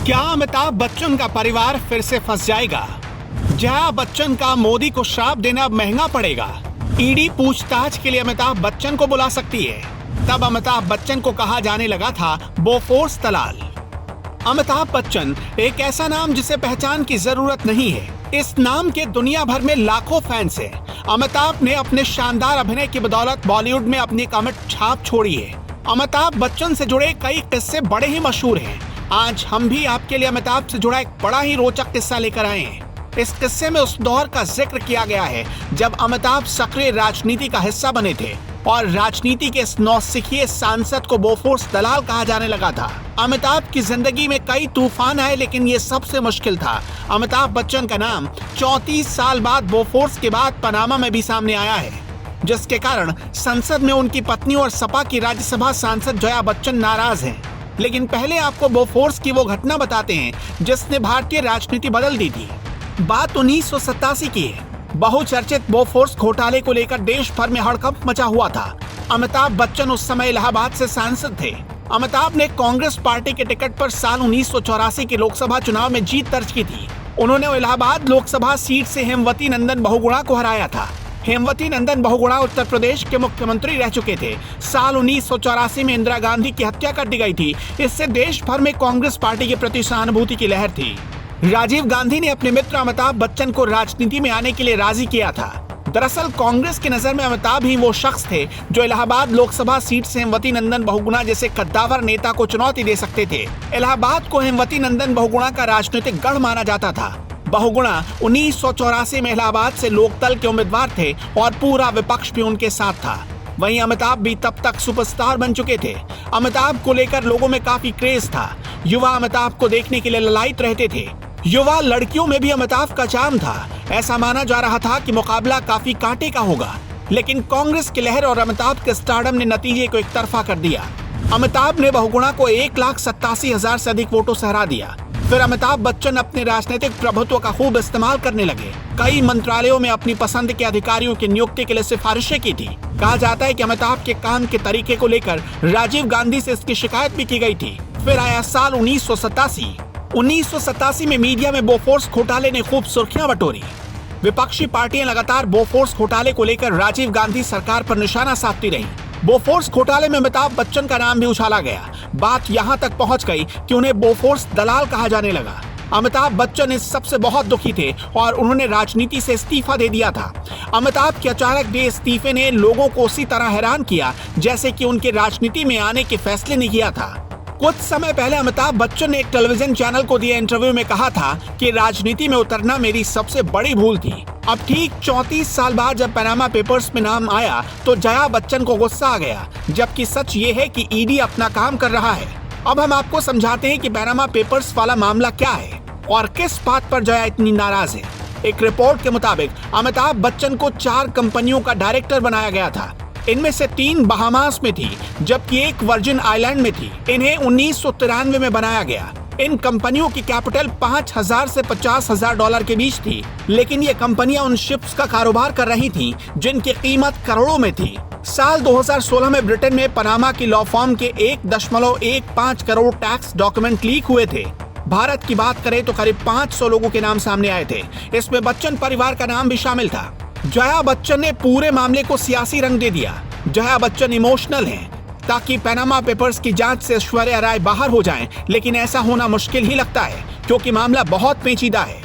क्या अमिताभ बच्चन का परिवार फिर से फंस जाएगा? जया बच्चन का मोदी को श्राप देना अब महंगा पड़ेगा। ईडी पूछताछ के लिए अमिताभ बच्चन को बुला सकती है। तब अमिताभ बच्चन को कहा जाने लगा था बोफोर्स दलाल। अमिताभ बच्चन एक ऐसा नाम जिसे पहचान की जरूरत नहीं है। इस नाम के दुनिया भर में लाखों फैंस हैं। अमिताभ ने अपने शानदार अभिनय की बदौलत बॉलीवुड में अपनी अमिट छाप छोड़ी है। अमिताभ बच्चन से जुड़े कई किस्से बड़े ही मशहूर हैं। आज हम भी आपके लिए अमिताभ से जुड़ा एक बड़ा ही रोचक किस्सा लेकर आए हैं। इस किस्से में उस दौर का जिक्र किया गया है जब अमिताभ सक्रिय राजनीति का हिस्सा बने थे और राजनीति के इस नौसिखिए सांसद को बोफोर्स दलाल कहा जाने लगा था। अमिताभ की जिंदगी में कई तूफान आए, लेकिन ये सबसे मुश्किल था। अमिताभ बच्चन का नाम 34 साल बाद बोफोर्स के बाद पनामा में भी सामने आया है, जिसके कारण संसद में उनकी पत्नी और सपा की राज्यसभा सांसद जया बच्चन नाराज हैं। लेकिन पहले आपको बोफोर्स की वो घटना बताते हैं जिसने भारतीय राजनीति बदल दी थी। बात 1987 की है। बहुचर्चित बोफोर्स घोटाले को लेकर देश भर में हड़कंप मचा हुआ था। अमिताभ बच्चन उस समय इलाहाबाद से सांसद थे। अमिताभ ने कांग्रेस पार्टी के टिकट पर साल 1984 के लोकसभा चुनाव में जीत दर्ज की थी। उन्होंने इलाहाबाद लोकसभा सीट से हेमवती नंदन बहुगुणा को हराया था। हेमवती नंदन बहुगुणा उत्तर प्रदेश के मुख्यमंत्री रह चुके थे। साल 1984 में इंदिरा गांधी की हत्या कर दी गई थी। इससे देश भर में कांग्रेस पार्टी के प्रति सहानुभूति की लहर थी। राजीव गांधी ने अपने मित्र अमिताभ बच्चन को राजनीति में आने के लिए राजी किया था। दरअसल कांग्रेस की नजर में अमिताभ ही वो शख्स थे जो इलाहाबाद लोकसभा सीट से हेमवती नंदन बहुगुणा जैसे कद्दावर नेता को चुनौती दे सकते थे। इलाहाबाद को हेमवती नंदन बहुगुणा का राजनीतिक गढ़ माना जाता था। बहुगुणा 1984 में इलाहाबाद से लोकदल के उम्मीदवार थे और पूरा विपक्ष भी उनके साथ था। वहीं अमिताभ भी तब तक सुपरस्टार बन चुके थे। अमिताभ को लेकर लोगों में काफी क्रेज था। युवा अमिताभ को देखने के लिए ललायित रहते थे। युवा लड़कियों में भी अमिताभ का चार्म था। ऐसा माना जा रहा था कि मुकाबला काफी कांटे का होगा, लेकिन कांग्रेस की लहर और अमिताभ के स्टारडम ने नतीजे को एक तरफा कर दिया। अमिताभ ने बहुगुणा को 1,87,000 से अधिक वोटों से हरा दिया। फिर अमिताभ बच्चन अपने राजनीतिक प्रभुत्व का खूब इस्तेमाल करने लगे। कई मंत्रालयों में अपनी पसंद के अधिकारियों की नियुक्ति के लिए सिफारिशें की थी। कहा जाता है कि अमिताभ के काम के तरीके को लेकर राजीव गांधी से इसकी शिकायत भी की गई थी। फिर आया साल 1987 में मीडिया में बोफोर्स घोटाले ने खूब सुर्खियां बटोरी। विपक्षी पार्टियां लगातार बोफोर्स घोटाले को लेकर राजीव गांधी सरकार पर निशाना साधती रही। बोफोर्स घोटाले में अमिताभ बच्चन का नाम भी उछाला गया। बात यहां तक पहुंच गई कि उन्हें बोफोर्स दलाल कहा जाने लगा। अमिताभ बच्चन इस सबसे बहुत दुखी थे और उन्होंने राजनीति से इस्तीफा दे दिया था। अमिताभ के अचानक दे इस्तीफे ने लोगों को उसी तरह हैरान किया जैसे कि उनके राजनीति में आने के फैसले ने किया था। कुछ समय पहले अमिताभ बच्चन ने एक टेलीविजन चैनल को दिए इंटरव्यू में कहा था कि राजनीति में उतरना मेरी सबसे बड़ी भूल थी। अब ठीक 34 साल बाद जब पनामा पेपर्स में नाम आया तो जया बच्चन को गुस्सा आ गया, जबकि सच ये है कि ईडी अपना काम कर रहा है। अब हम आपको समझाते हैं कि पनामा पेपर्स वाला मामला क्या है और किस बात पर जया इतनी नाराज है। एक रिपोर्ट के मुताबिक अमिताभ बच्चन को 4 कंपनियों का डायरेक्टर बनाया गया था। इनमें से 3 बहामास में थी, जबकि एक वर्जिन आइलैंड में थी। इन्हें 1993 में बनाया गया। इन कंपनियों की कैपिटल 5,000 से 50,000 डॉलर के बीच थी, लेकिन ये कंपनियां उन शिप्स का कारोबार कर रही थीं, जिनकी कीमत करोड़ों में थी। साल 2016 में ब्रिटेन में पनामा की लॉ फर्म के 1.15 करोड़ टैक्स डॉक्यूमेंट लीक हुए थे। भारत की बात करें तो करीब 500 लोगों के नाम सामने आए थे। इसमें बच्चन परिवार का नाम भी शामिल था। जया बच्चन ने पूरे मामले को सियासी रंग दे दिया। जया बच्चन इमोशनल हैं ताकि पनामा पेपर्स की जांच से ऐश्वर्या राय बाहर हो जाएं, लेकिन ऐसा होना मुश्किल ही लगता है क्योंकि मामला बहुत पेचीदा है।